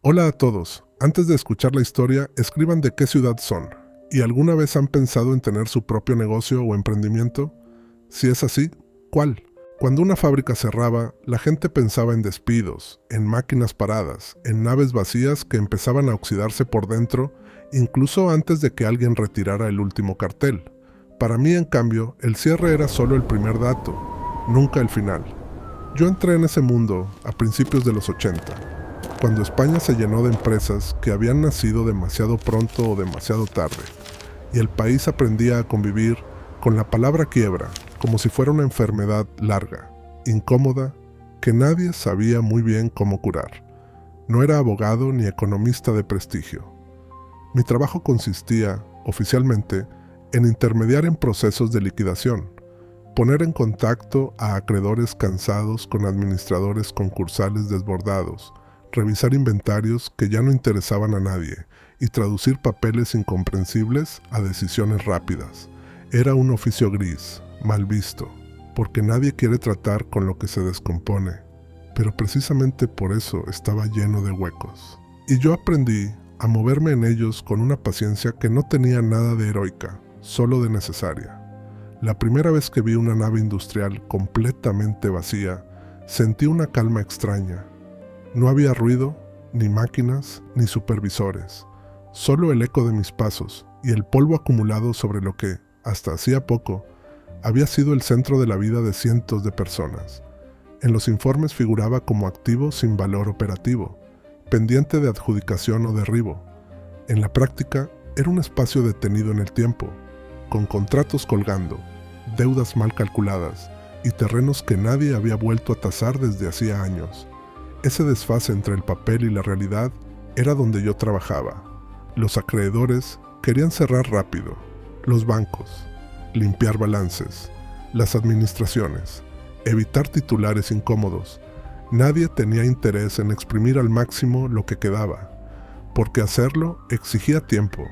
Hola a todos. Antes de escuchar la historia, escriban de qué ciudad son. ¿Y alguna vez han pensado en tener su propio negocio o emprendimiento? Si es así, ¿cuál? Cuando una fábrica cerraba, la gente pensaba en despidos, en máquinas paradas, en naves vacías que empezaban a oxidarse por dentro, incluso antes de que alguien retirara el último cartel. Para mí, en cambio, el cierre era solo el primer dato, nunca el final. Yo entré en ese mundo a principios de los 80, cuando España se llenó de empresas que habían nacido demasiado pronto o demasiado tarde, y el país aprendía a convivir con la palabra quiebra como si fuera una enfermedad larga, incómoda, que nadie sabía muy bien cómo curar. No era abogado ni economista de prestigio. Mi trabajo consistía, oficialmente, en intermediar en procesos de liquidación, poner en contacto a acreedores cansados con administradores concursales desbordados, revisar inventarios que ya no interesaban a nadie y traducir papeles incomprensibles a decisiones rápidas. Era un oficio gris, mal visto, porque nadie quiere tratar con lo que se descompone, pero precisamente por eso estaba lleno de huecos. Y yo aprendí a moverme en ellos con una paciencia que no tenía nada de heroica, solo de necesaria. La primera vez que vi una nave industrial completamente vacía, sentí una calma extraña. No había ruido, ni máquinas, ni supervisores, solo el eco de mis pasos y el polvo acumulado sobre lo que, hasta hacía poco, había sido el centro de la vida de cientos de personas. En los informes figuraba como activo sin valor operativo, pendiente de adjudicación o derribo. En la práctica, era un espacio detenido en el tiempo, con contratos colgando, deudas mal calculadas y terrenos que nadie había vuelto a tasar desde hacía años. Ese desfase entre el papel y la realidad era donde yo trabajaba. Los acreedores querían cerrar rápido, los bancos, limpiar balances, las administraciones, evitar titulares incómodos. Nadie tenía interés en exprimir al máximo lo que quedaba, porque hacerlo exigía tiempo,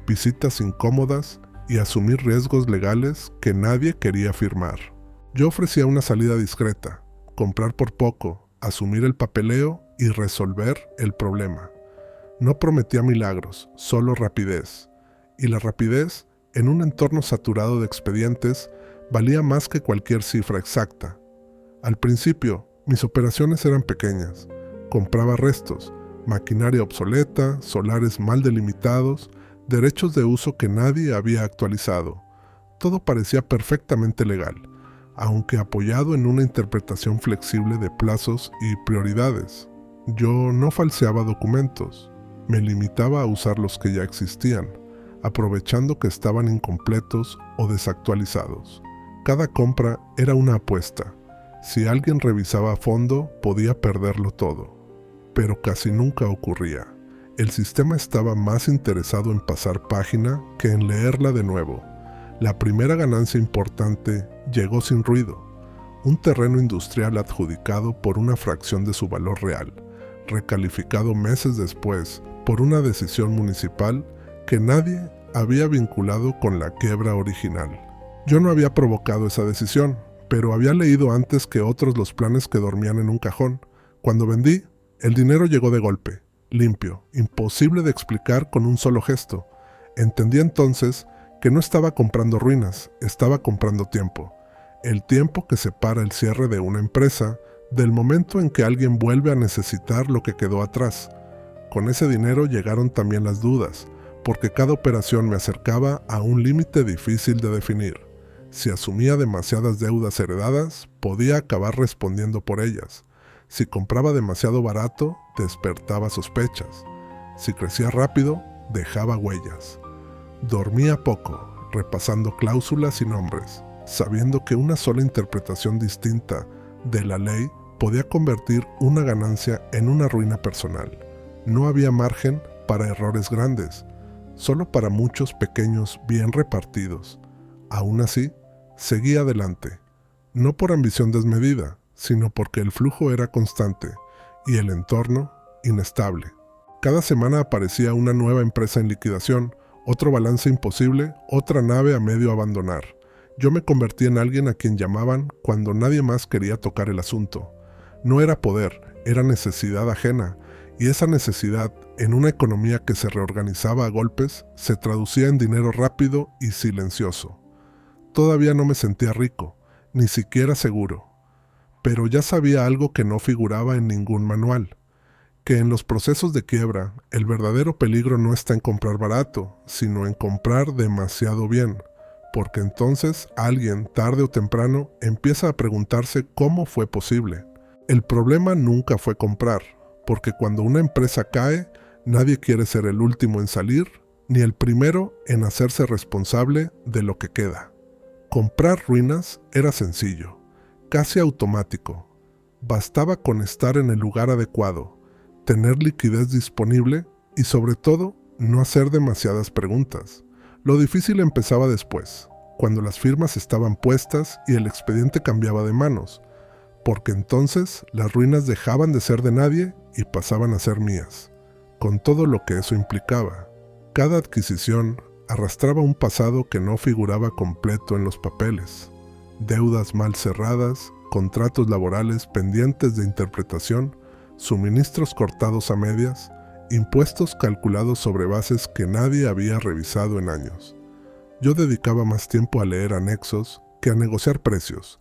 visitas incómodas y asumir riesgos legales que nadie quería firmar. Yo ofrecía una salida discreta, comprar por poco, asumir el papeleo y resolver el problema. No prometía milagros, solo rapidez. Y la rapidez, en un entorno saturado de expedientes, valía más que cualquier cifra exacta. Al principio, mis operaciones eran pequeñas. Compraba restos, maquinaria obsoleta, solares mal delimitados, derechos de uso que nadie había actualizado. Todo parecía perfectamente legal, aunque apoyado en una interpretación flexible de plazos y prioridades. Yo no falseaba documentos, me limitaba a usar los que ya existían, aprovechando que estaban incompletos o desactualizados. Cada compra era una apuesta. Si alguien revisaba a fondo, podía perderlo todo. Pero casi nunca ocurría. El sistema estaba más interesado en pasar página que en leerla de nuevo. La primera ganancia importante llegó sin ruido. Un terreno industrial adjudicado por una fracción de su valor real, recalificado meses después por una decisión municipal que nadie había vinculado con la quiebra original. Yo no había provocado esa decisión, pero había leído antes que otros los planes que dormían en un cajón. Cuando vendí, el dinero llegó de golpe, limpio, imposible de explicar con un solo gesto. Entendí entonces que no estaba comprando ruinas, estaba comprando tiempo. El tiempo que separa el cierre de una empresa del momento en que alguien vuelve a necesitar lo que quedó atrás. Con ese dinero llegaron también las dudas, porque cada operación me acercaba a un límite difícil de definir. Si asumía demasiadas deudas heredadas, podía acabar respondiendo por ellas. Si compraba demasiado barato, despertaba sospechas. Si crecía rápido, dejaba huellas. Dormía poco, repasando cláusulas y nombres, sabiendo que una sola interpretación distinta de la ley podía convertir una ganancia en una ruina personal. No había margen para errores grandes, solo para muchos pequeños bien repartidos. Aún así, seguí adelante, no por ambición desmedida, sino porque el flujo era constante y el entorno inestable. Cada semana aparecía una nueva empresa en liquidación, otro balance imposible, otra nave a medio abandonar. Yo me convertí en alguien a quien llamaban cuando nadie más quería tocar el asunto. No era poder, era necesidad ajena, Y esa necesidad, en una economía que se reorganizaba a golpes, se traducía en dinero rápido y silencioso. Todavía no me sentía rico, ni siquiera seguro, pero ya sabía algo que no figuraba en ningún manual, que en los procesos de quiebra, el verdadero peligro no está en comprar barato, sino en comprar demasiado bien, porque entonces alguien, tarde o temprano, empieza a preguntarse cómo fue posible. El problema nunca fue comprar, porque cuando una empresa cae, nadie quiere ser el último en salir, ni el primero en hacerse responsable de lo que queda. Comprar ruinas era sencillo, casi automático. Bastaba con estar en el lugar adecuado, tener liquidez disponible y sobre todo no hacer demasiadas preguntas. Lo difícil empezaba después, cuando las firmas estaban puestas y el expediente cambiaba de manos, porque entonces las ruinas dejaban de ser de nadie y pasaban a ser mías, con todo lo que eso implicaba. Cada adquisición arrastraba un pasado que no figuraba completo en los papeles. Deudas mal cerradas, contratos laborales pendientes de interpretación, suministros cortados a medias, impuestos calculados sobre bases que nadie había revisado en años. Yo dedicaba más tiempo a leer anexos que a negociar precios,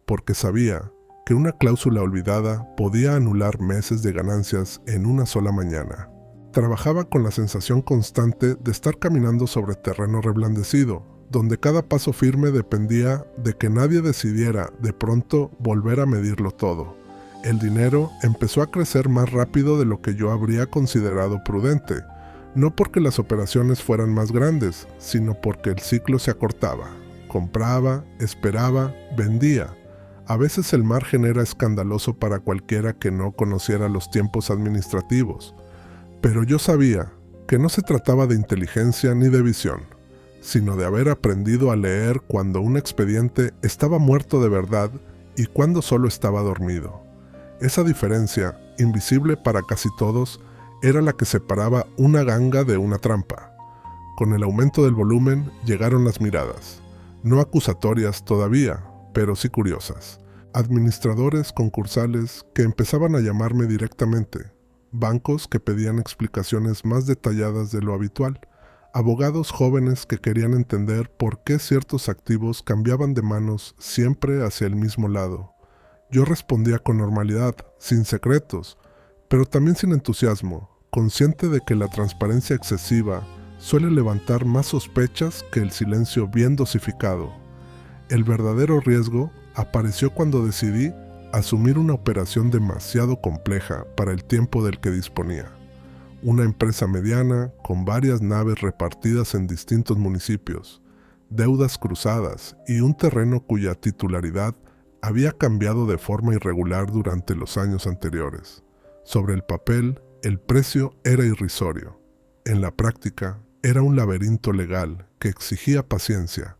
porque sabía que una cláusula olvidada podía anular meses de ganancias en una sola mañana. Trabajaba con la sensación constante de estar caminando sobre terreno reblandecido, donde cada paso firme dependía de que nadie decidiera de pronto volver a medirlo todo. El dinero empezó a crecer más rápido de lo que yo habría considerado prudente, no porque las operaciones fueran más grandes, sino porque el ciclo se acortaba. Compraba, esperaba, vendía. A veces el margen era escandaloso para cualquiera que no conociera los tiempos administrativos. Pero yo sabía que no se trataba de inteligencia ni de visión, sino de haber aprendido a leer cuando un expediente estaba muerto de verdad y cuando solo estaba dormido. Esa diferencia, invisible para casi todos, era la que separaba una ganga de una trampa. Con el aumento del volumen llegaron las miradas, no acusatorias todavía, pero sí curiosas. Administradores concursales que empezaban a llamarme directamente. Bancos que pedían explicaciones más detalladas de lo habitual, abogados jóvenes que querían entender por qué ciertos activos cambiaban de manos siempre hacia el mismo lado. Yo respondía con normalidad, sin secretos, pero también sin entusiasmo, consciente de que la transparencia excesiva suele levantar más sospechas que el silencio bien dosificado. El verdadero riesgo apareció cuando decidí asumir una operación demasiado compleja para el tiempo del que disponía. Una empresa mediana con varias naves repartidas en distintos municipios, deudas cruzadas y un terreno cuya titularidad había cambiado de forma irregular durante los años anteriores. Sobre el papel, el precio era irrisorio. En la práctica, era un laberinto legal que exigía paciencia,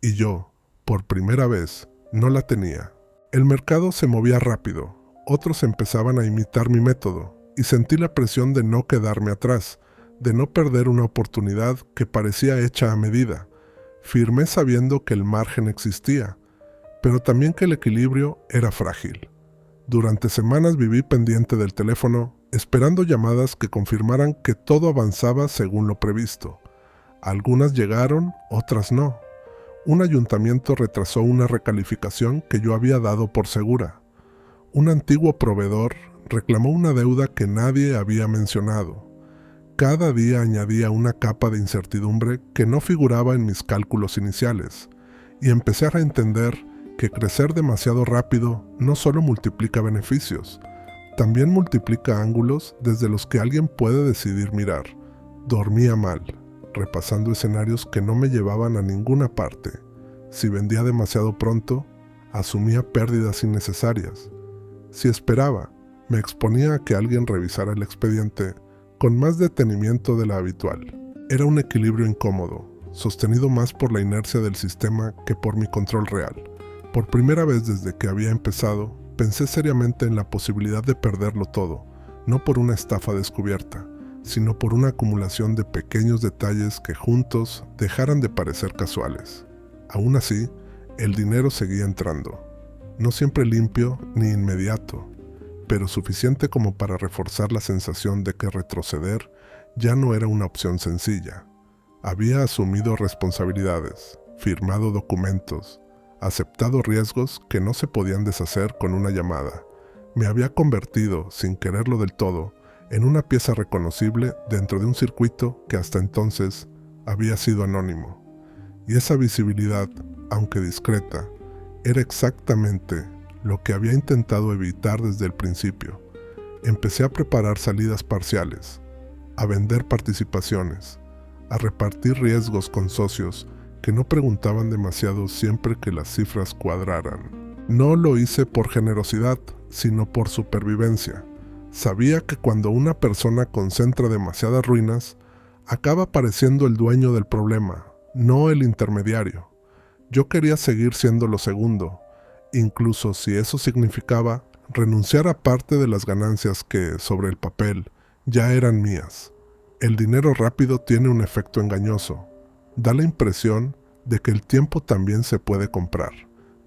y yo, por primera vez, no la tenía. El mercado se movía rápido, otros empezaban a imitar mi método, y sentí la presión de no quedarme atrás, de no perder una oportunidad que parecía hecha a medida. Firmé sabiendo que el margen existía, pero también que el equilibrio era frágil. Durante semanas viví pendiente del teléfono, esperando llamadas que confirmaran que todo avanzaba según lo previsto. Algunas llegaron, otras no. Un ayuntamiento retrasó una recalificación que yo había dado por segura. Un antiguo proveedor reclamó una deuda que nadie había mencionado. Cada día añadía una capa de incertidumbre que no figuraba en mis cálculos iniciales, y empecé a entender que crecer demasiado rápido no solo multiplica beneficios, también multiplica ángulos desde los que alguien puede decidir mirar. Dormía mal, repasando escenarios que no me llevaban a ninguna parte. Si vendía demasiado pronto, asumía pérdidas innecesarias. Si esperaba, me exponía a que alguien revisara el expediente con más detenimiento de la habitual. Era un equilibrio incómodo, sostenido más por la inercia del sistema que por mi control real. Por primera vez desde que había empezado, pensé seriamente en la posibilidad de perderlo todo, no por una estafa descubierta, sino por una acumulación de pequeños detalles que juntos dejaran de parecer casuales. Aún así, el dinero seguía entrando, no siempre limpio ni inmediato. pero suficiente como para reforzar la sensación de que retroceder ya no era una opción sencilla. Había asumido responsabilidades, firmado documentos, aceptado riesgos que no se podían deshacer con una llamada. Me había convertido, sin quererlo del todo, en una pieza reconocible dentro de un circuito que hasta entonces había sido anónimo. Y esa visibilidad, aunque discreta, era exactamente lo que había intentado evitar desde el principio. Empecé a preparar salidas parciales, a vender participaciones, a repartir riesgos con socios que no preguntaban demasiado siempre que las cifras cuadraran. No lo hice por generosidad, sino por supervivencia. Sabía que cuando una persona concentra demasiadas ruinas, acaba pareciendo el dueño del problema, no el intermediario. Yo quería seguir siendo lo segundo, incluso si eso significaba renunciar a parte de las ganancias que, sobre el papel, ya eran mías. El dinero rápido tiene un efecto engañoso. Da la impresión de que el tiempo también se puede comprar.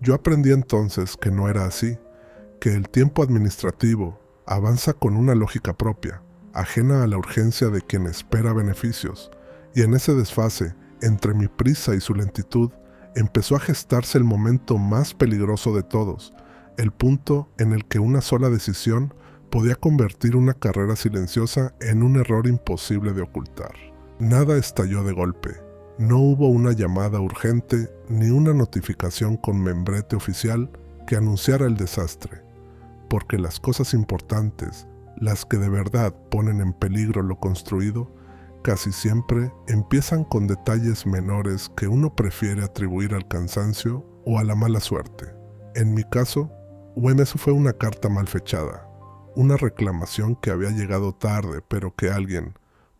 Yo aprendí entonces que no era así, que el tiempo administrativo avanza con una lógica propia, ajena a la urgencia de quien espera beneficios, y en ese desfase, entre mi prisa y su lentitud, empezó a gestarse el momento más peligroso de todos, el punto en el que una sola decisión podía convertir una carrera silenciosa en un error imposible de ocultar. Nada estalló de golpe. No hubo una llamada urgente ni una notificación con membrete oficial que anunciara el desastre, porque las cosas importantes, las que de verdad ponen en peligro lo construido, casi siempre empiezan con detalles menores que uno prefiere atribuir al cansancio o a la mala suerte. En mi caso, eso fue una carta mal fechada, una reclamación que había llegado tarde, pero que alguien,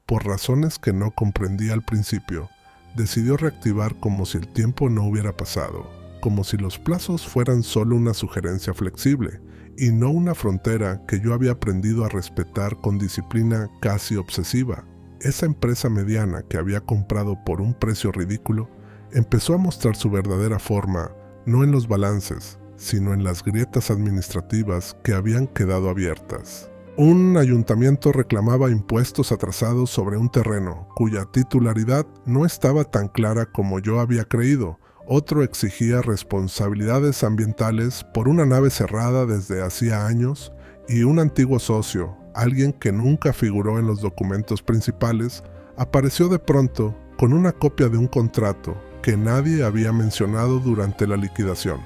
por razones que no comprendía al principio, decidió reactivar como si el tiempo no hubiera pasado, como si los plazos fueran solo una sugerencia flexible y no una frontera que yo había aprendido a respetar con disciplina casi obsesiva. Esa empresa mediana que había comprado por un precio ridículo empezó a mostrar su verdadera forma, no en los balances, sino en las grietas administrativas que habían quedado abiertas. Un ayuntamiento reclamaba impuestos atrasados sobre un terreno cuya titularidad no estaba tan clara como yo había creído. Otro exigía responsabilidades ambientales por una nave cerrada desde hacía años, y un antiguo socio, alguien que nunca figuró en los documentos principales, apareció de pronto con una copia de un contrato que nadie había mencionado durante la liquidación.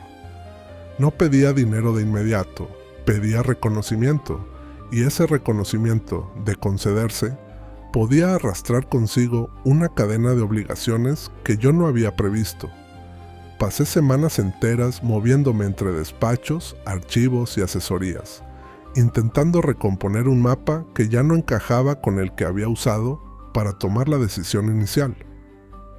No pedía dinero de inmediato, pedía reconocimiento, y ese reconocimiento, de concederse, podía arrastrar consigo una cadena de obligaciones que yo no había previsto. Pasé semanas enteras moviéndome entre despachos, archivos y asesorías, intentando recomponer un mapa que ya no encajaba con el que había usado para tomar la decisión inicial.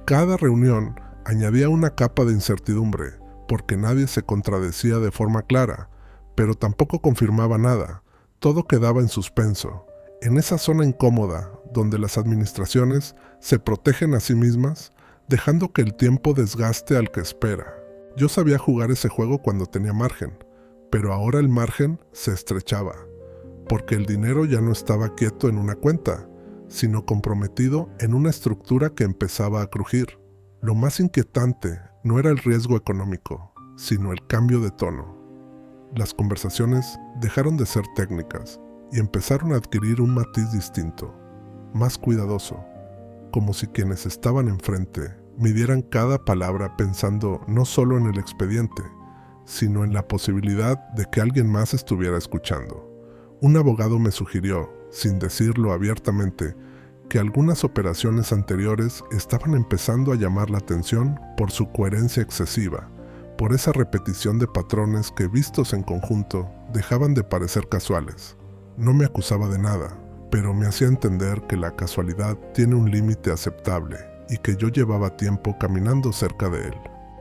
Cada reunión añadía una capa de incertidumbre, porque nadie se contradecía de forma clara, pero tampoco confirmaba nada. Todo quedaba en suspenso, en esa zona incómoda donde las administraciones se protegen a sí mismas, dejando que el tiempo desgaste al que espera. Yo sabía jugar ese juego cuando tenía margen, pero ahora el margen se estrechaba, porque el dinero ya no estaba quieto en una cuenta, sino comprometido en una estructura que empezaba a crujir. Lo más inquietante no era el riesgo económico, sino el cambio de tono. Las conversaciones dejaron de ser técnicas y empezaron a adquirir un matiz distinto, más cuidadoso, como si quienes estaban enfrente midieran cada palabra pensando no solo en el expediente, sino en la posibilidad de que alguien más estuviera escuchando. Un abogado me sugirió, sin decirlo abiertamente, que algunas operaciones anteriores estaban empezando a llamar la atención por su coherencia excesiva, por esa repetición de patrones que, vistos en conjunto, dejaban de parecer casuales. No me acusaba de nada, pero me hacía entender que la casualidad tiene un límite aceptable y que yo llevaba tiempo caminando cerca de él.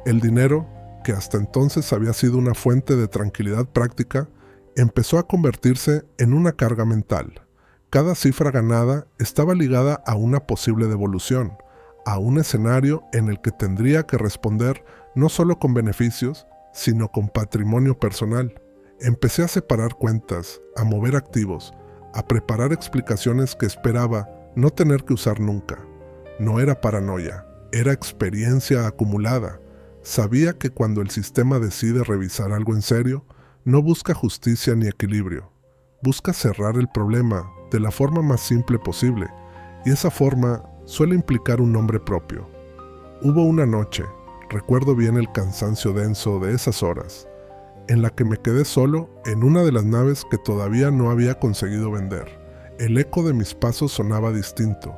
El dinero, que hasta entonces había sido una fuente de tranquilidad práctica, empezó a convertirse en una carga mental. Cada cifra ganada estaba ligada a una posible devolución, a un escenario en el que tendría que responder no solo con beneficios, sino con patrimonio personal. Empecé a separar cuentas, a mover activos, a preparar explicaciones que esperaba no tener que usar nunca. No era paranoia, era experiencia acumulada. Sabía que cuando el sistema decide revisar algo en serio, no busca justicia ni equilibrio. Busca cerrar el problema de la forma más simple posible, y esa forma suele implicar un nombre propio. Hubo una noche, recuerdo bien el cansancio denso de esas horas, en la que me quedé solo en una de las naves que todavía no había conseguido vender. El eco de mis pasos sonaba distinto,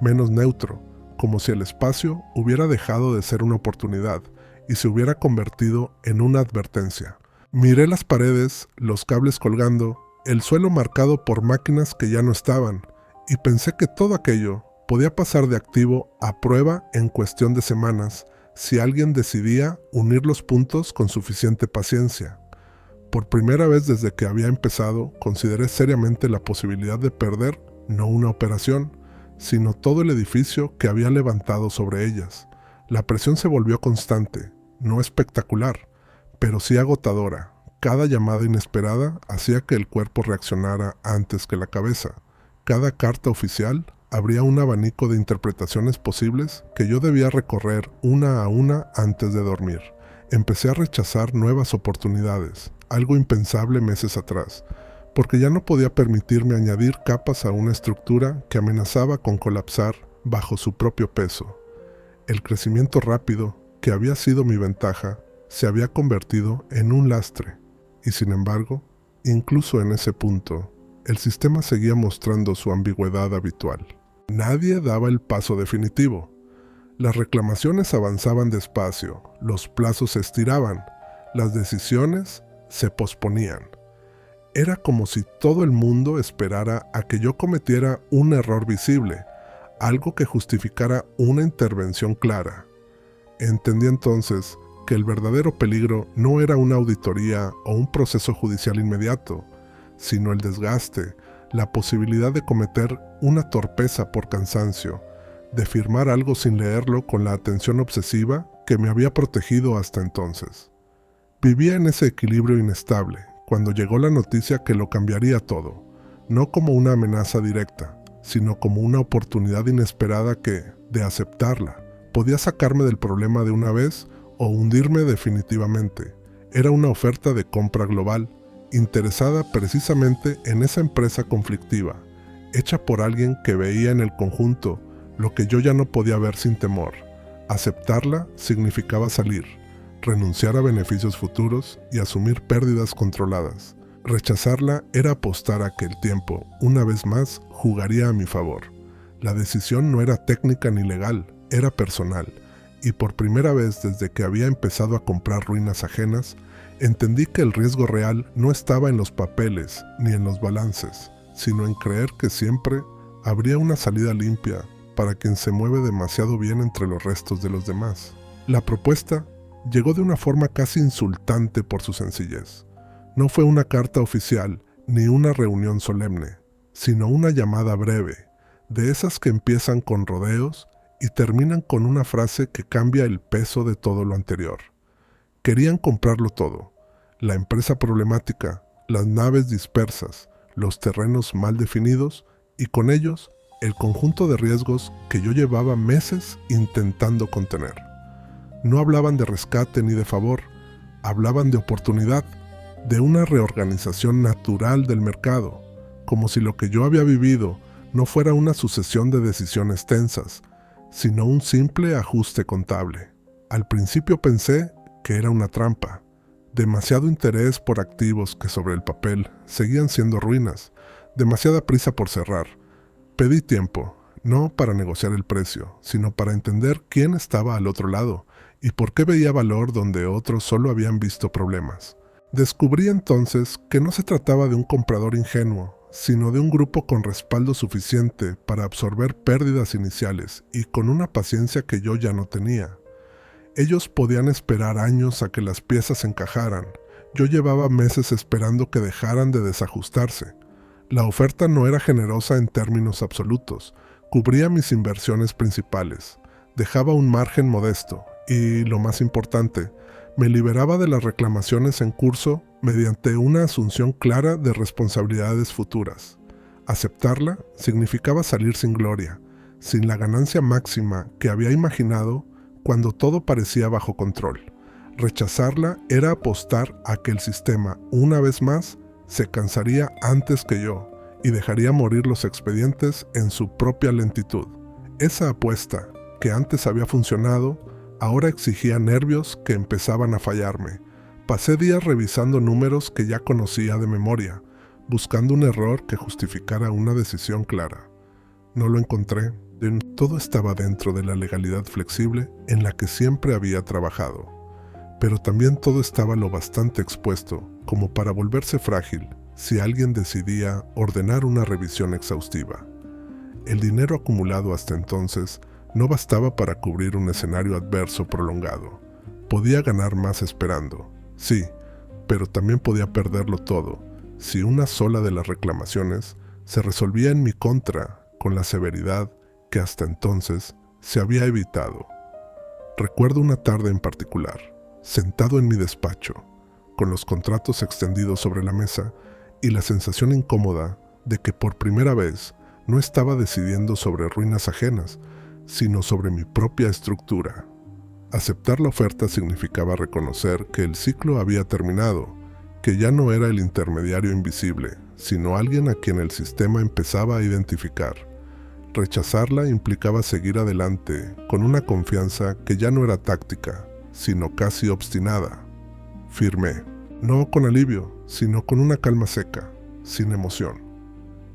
menos neutro, como si el espacio hubiera dejado de ser una oportunidad y se hubiera convertido en una advertencia. Miré las paredes, los cables colgando, el suelo marcado por máquinas que ya no estaban, y pensé que todo aquello podía pasar de activo a prueba en cuestión de semanas si alguien decidía unir los puntos con suficiente paciencia. Por primera vez desde que había empezado, consideré seriamente la posibilidad de perder no una operación, sino todo el edificio que había levantado sobre ellas. La presión se volvió constante, no espectacular, pero sí agotadora. Cada llamada inesperada hacía que el cuerpo reaccionara antes que la cabeza. Cada carta oficial abría un abanico de interpretaciones posibles que yo debía recorrer una a una antes de dormir. Empecé a rechazar nuevas oportunidades, algo impensable meses atrás, porque ya no podía permitirme añadir capas a una estructura que amenazaba con colapsar bajo su propio peso. El crecimiento rápido, que había sido mi ventaja, se había convertido en un lastre, y sin embargo, incluso en ese punto, el sistema seguía mostrando su ambigüedad habitual. Nadie daba el paso definitivo. Las reclamaciones avanzaban despacio, los plazos se estiraban, las decisiones se posponían. Era como si todo el mundo esperara a que yo cometiera un error visible, algo que justificara una intervención clara. Entendí entonces que el verdadero peligro no era una auditoría o un proceso judicial inmediato, sino el desgaste, la posibilidad de cometer una torpeza por cansancio, de firmar algo sin leerlo con la atención obsesiva que me había protegido hasta entonces. Vivía en ese equilibrio inestable, cuando llegó la noticia que lo cambiaría todo, no como una amenaza directa, sino como una oportunidad inesperada que, de aceptarla, podía sacarme del problema de una vez o hundirme definitivamente. Era una oferta de compra global, interesada precisamente en esa empresa conflictiva, hecha por alguien que veía en el conjunto lo que yo ya no podía ver sin temor. Aceptarla significaba salir, renunciar a beneficios futuros y asumir pérdidas controladas. Rechazarla era apostar a que el tiempo, una vez más, jugaría a mi favor. La decisión no era técnica ni legal, era personal, y por primera vez desde que había empezado a comprar ruinas ajenas, entendí que el riesgo real no estaba en los papeles ni en los balances, sino en creer que siempre habría una salida limpia para quien se mueve demasiado bien entre los restos de los demás. La propuesta llegó de una forma casi insultante por su sencillez. No fue una carta oficial ni una reunión solemne, sino una llamada breve, de esas que empiezan con rodeos y terminan con una frase que cambia el peso de todo lo anterior. Querían comprarlo todo: la empresa problemática, las naves dispersas, los terrenos mal definidos y con ellos el conjunto de riesgos que yo llevaba meses intentando contener. No hablaban de rescate ni de favor, hablaban de oportunidad, de una reorganización natural del mercado, como si lo que yo había vivido no fuera una sucesión de decisiones tensas, sino un simple ajuste contable. Al principio pensé que era una trampa, demasiado interés por activos que sobre el papel seguían siendo ruinas, demasiada prisa por cerrar. Pedí tiempo, no para negociar el precio, sino para entender quién estaba al otro lado y por qué veía valor donde otros solo habían visto problemas. Descubrí entonces que no se trataba de un comprador ingenuo, sino de un grupo con respaldo suficiente para absorber pérdidas iniciales y con una paciencia que yo ya no tenía. Ellos podían esperar años a que las piezas encajaran. Yo llevaba meses esperando que dejaran de desajustarse. La oferta no era generosa en términos absolutos, cubría mis inversiones principales, dejaba un margen modesto y, lo más importante, me liberaba de las reclamaciones en curso mediante una asunción clara de responsabilidades futuras. Aceptarla significaba salir sin gloria, sin la ganancia máxima que había imaginado cuando todo parecía bajo control. Rechazarla era apostar a que el sistema, una vez más, se cansaría antes que yo y dejaría morir los expedientes en su propia lentitud. Esa apuesta, que antes había funcionado, ahora exigía nervios que empezaban a fallarme. Pasé días revisando números que ya conocía de memoria, buscando un error que justificara una decisión clara. No lo encontré. Todo estaba dentro de la legalidad flexible en la que siempre había trabajado. Pero también todo estaba lo bastante expuesto como para volverse frágil si alguien decidía ordenar una revisión exhaustiva. El dinero acumulado hasta entonces no bastaba para cubrir un escenario adverso prolongado. Podía ganar más esperando, sí, pero también podía perderlo todo si una sola de las reclamaciones se resolvía en mi contra con la severidad que hasta entonces se había evitado. Recuerdo una tarde en particular, sentado en mi despacho, con los contratos extendidos sobre la mesa y la sensación incómoda de que por primera vez no estaba decidiendo sobre ruinas ajenas, sino sobre mi propia estructura. Aceptar la oferta significaba reconocer que el ciclo había terminado, que ya no era el intermediario invisible, sino alguien a quien el sistema empezaba a identificar. Rechazarla implicaba seguir adelante con una confianza que ya no era táctica, sino casi obstinada. Firmé, no con alivio, sino con una calma seca, sin emoción.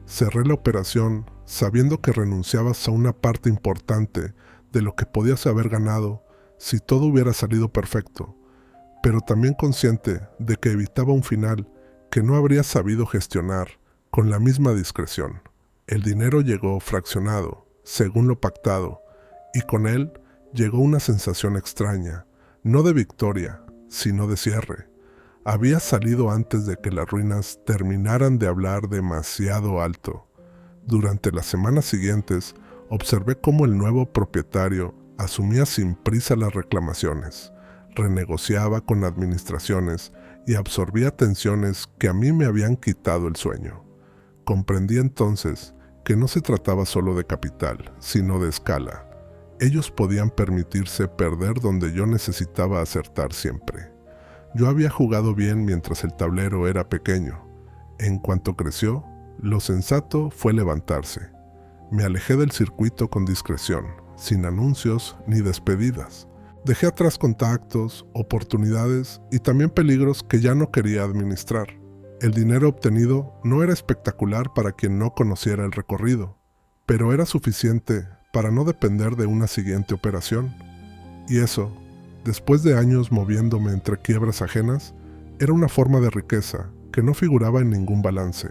Cerré la operación sabiendo que renunciabas a una parte importante de lo que podías haber ganado si todo hubiera salido perfecto, pero también consciente de que evitaba un final que no habría sabido gestionar con la misma discreción. El dinero llegó fraccionado, según lo pactado, y con él llegó una sensación extraña, no de victoria, sino de cierre. Había salido antes de que las ruinas terminaran de hablar demasiado alto. Durante las semanas siguientes, observé cómo el nuevo propietario asumía sin prisa las reclamaciones, renegociaba con administraciones y absorbía tensiones que a mí me habían quitado el sueño. Comprendí entonces que no se trataba solo de capital, sino de escala. Ellos podían permitirse perder donde yo necesitaba acertar siempre. Yo había jugado bien mientras el tablero era pequeño. En cuanto creció, lo sensato fue levantarse. Me alejé del circuito con discreción, sin anuncios ni despedidas. Dejé atrás contactos, oportunidades y también peligros que ya no quería administrar. El dinero obtenido no era espectacular para quien no conociera el recorrido, pero era suficiente para no depender de una siguiente operación. Y eso, después de años moviéndome entre quiebras ajenas, era una forma de riqueza que no figuraba en ningún balance.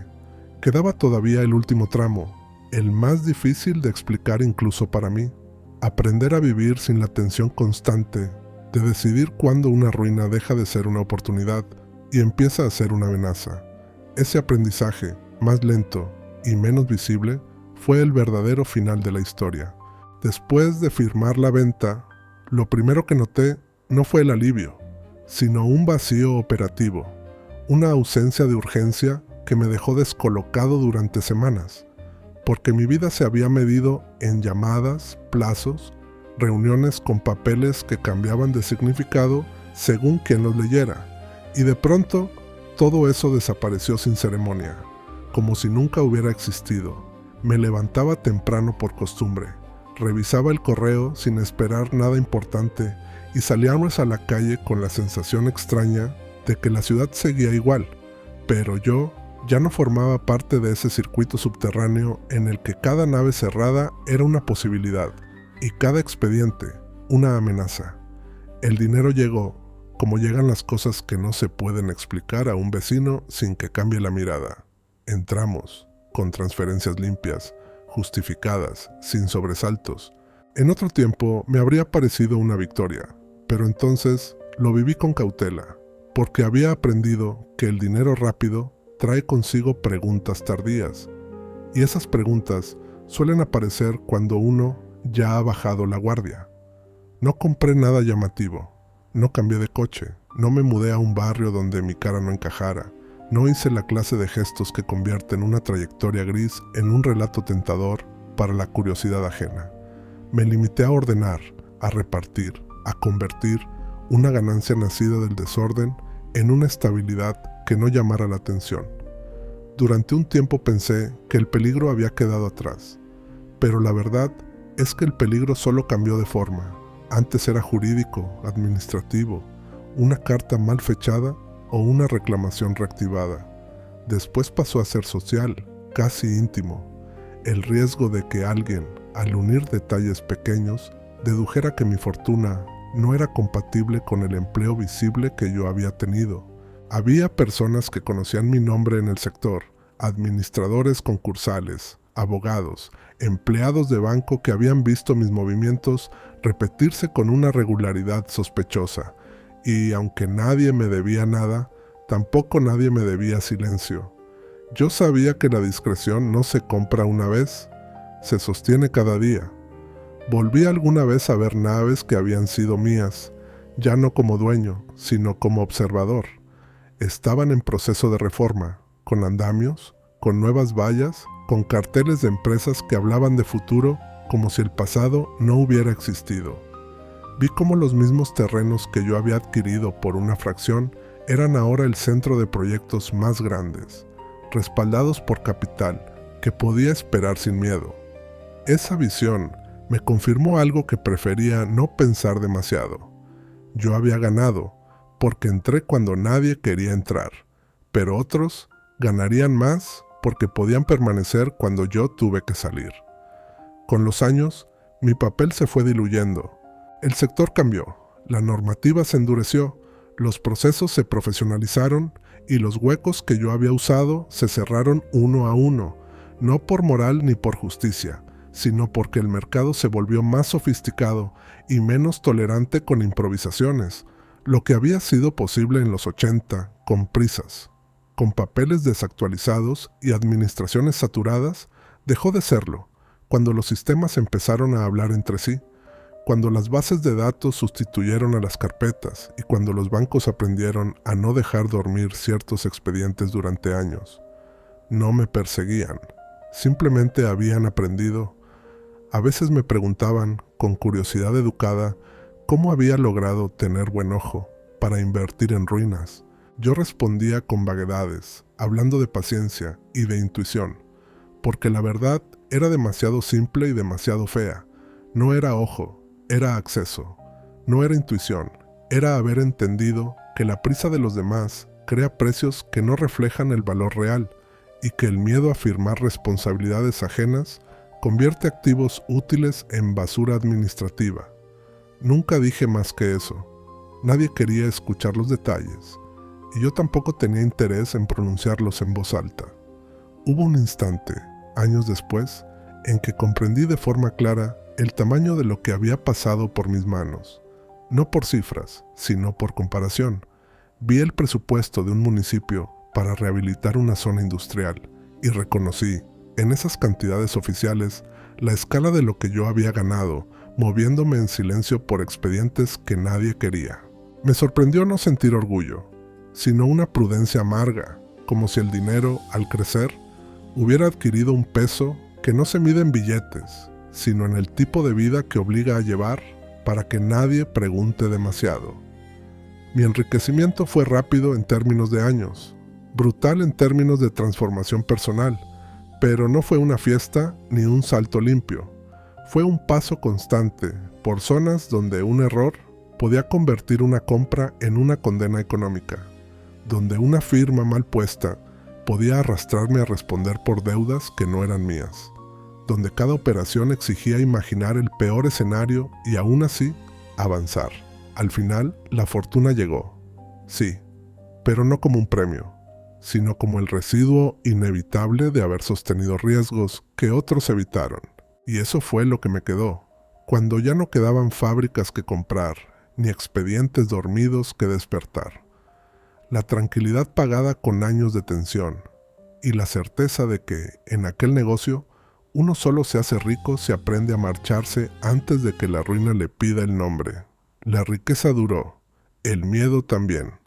Quedaba todavía el último tramo, el más difícil de explicar incluso para mí. Aprender a vivir sin la tensión constante de decidir cuándo una ruina deja de ser una oportunidad y empieza a ser una amenaza. Ese aprendizaje, más lento y menos visible, fue el verdadero final de la historia. Después de firmar la venta, lo primero que noté no fue el alivio, sino un vacío operativo, una ausencia de urgencia que me dejó descolocado durante semanas, porque mi vida se había medido en llamadas, plazos, reuniones con papeles que cambiaban de significado según quien los leyera, y de pronto todo eso desapareció sin ceremonia, como si nunca hubiera existido. Me levantaba temprano por costumbre, revisaba el correo sin esperar nada importante y salíamos a la calle con la sensación extraña de que la ciudad seguía igual, pero yo ya no formaba parte de ese circuito subterráneo en el que cada nave cerrada era una posibilidad y cada expediente una amenaza. El dinero llegó, como llegan las cosas que no se pueden explicar a un vecino sin que cambie la mirada. Entramos, con transferencias limpias, justificadas, sin sobresaltos. En otro tiempo me habría parecido una victoria, pero entonces lo viví con cautela, porque había aprendido que el dinero rápido trae consigo preguntas tardías, y esas preguntas suelen aparecer cuando uno ya ha bajado la guardia. No compré nada llamativo, no cambié de coche, No me mudé a un barrio donde mi cara no encajara. No hice la clase de gestos que convierten una trayectoria gris en un relato tentador para la curiosidad ajena. Me limité a ordenar, a repartir, a convertir una ganancia nacida del desorden en una estabilidad que no llamara la atención. Durante un tiempo pensé que el peligro había quedado atrás, pero la verdad es que el peligro solo cambió de forma. Antes era jurídico, administrativo, una carta mal fechada o una reclamación reactivada. Después pasó a ser social, casi íntimo. El riesgo de que alguien, al unir detalles pequeños, dedujera que mi fortuna no era compatible con el empleo visible que yo había tenido. Había personas que conocían mi nombre en el sector, administradores concursales, abogados, empleados de banco que habían visto mis movimientos repetirse con una regularidad sospechosa, y aunque nadie me debía nada, tampoco nadie me debía silencio. Yo sabía que la discreción no se compra una vez, se sostiene cada día. Volví alguna vez a ver naves que habían sido mías, ya no como dueño, sino como observador. Estaban en proceso de reforma, con andamios, con nuevas vallas, con carteles de empresas que hablaban de futuro como si el pasado no hubiera existido. Vi cómo los mismos terrenos que yo había adquirido por una fracción eran ahora el centro de proyectos más grandes, respaldados por capital que podía esperar sin miedo. Esa visión me confirmó algo que prefería no pensar demasiado. Yo había ganado, porque entré cuando nadie quería entrar, pero otros ganarían más porque podían permanecer cuando yo tuve que salir. Con los años, mi papel se fue diluyendo. El sector cambió, la normativa se endureció, los procesos se profesionalizaron y los huecos que yo había usado se cerraron uno a uno, no por moral ni por justicia, sino porque el mercado se volvió más sofisticado y menos tolerante con improvisaciones, lo que había sido posible en los 80, con prisas. Con papeles desactualizados y administraciones saturadas, dejó de serlo, cuando los sistemas empezaron a hablar entre sí, cuando las bases de datos sustituyeron a las carpetas y cuando los bancos aprendieron a no dejar dormir ciertos expedientes durante años. No me perseguían, simplemente habían aprendido. A veces me preguntaban, con curiosidad educada, cómo había logrado tener buen ojo para invertir en ruinas. Yo respondía con vaguedades, hablando de paciencia y de intuición, porque la verdad era demasiado simple y demasiado fea. No era ojo, era acceso. No era intuición, era haber entendido que la prisa de los demás crea precios que no reflejan el valor real y que el miedo a firmar responsabilidades ajenas convierte activos útiles en basura administrativa. Nunca dije más que eso. Nadie quería escuchar los detalles, y yo tampoco tenía interés en pronunciarlos en voz alta. Hubo un instante, años después, en que comprendí de forma clara el tamaño de lo que había pasado por mis manos. No por cifras, sino por comparación. Vi el presupuesto de un municipio para rehabilitar una zona industrial y reconocí, en esas cantidades oficiales, la escala de lo que yo había ganado, moviéndome en silencio por expedientes que nadie quería. Me sorprendió no sentir orgullo, sino una prudencia amarga, como si el dinero, al crecer, hubiera adquirido un peso que no se mide en billetes, sino en el tipo de vida que obliga a llevar para que nadie pregunte demasiado. Mi enriquecimiento fue rápido en términos de años, brutal en términos de transformación personal, pero no fue una fiesta ni un salto limpio. Fue un paso constante por zonas donde un error podía convertir una compra en una condena económica, donde una firma mal puesta podía arrastrarme a responder por deudas que no eran mías, donde cada operación exigía imaginar el peor escenario y aún así avanzar. Al final, la fortuna llegó, sí, pero no como un premio, sino como el residuo inevitable de haber sostenido riesgos que otros evitaron. Y eso fue lo que me quedó, cuando ya no quedaban fábricas que comprar, ni expedientes dormidos que despertar. La tranquilidad pagada con años de tensión, y la certeza de que, en aquel negocio, uno solo se hace rico si aprende a marcharse antes de que la ruina le pida el nombre. La riqueza duró, el miedo también.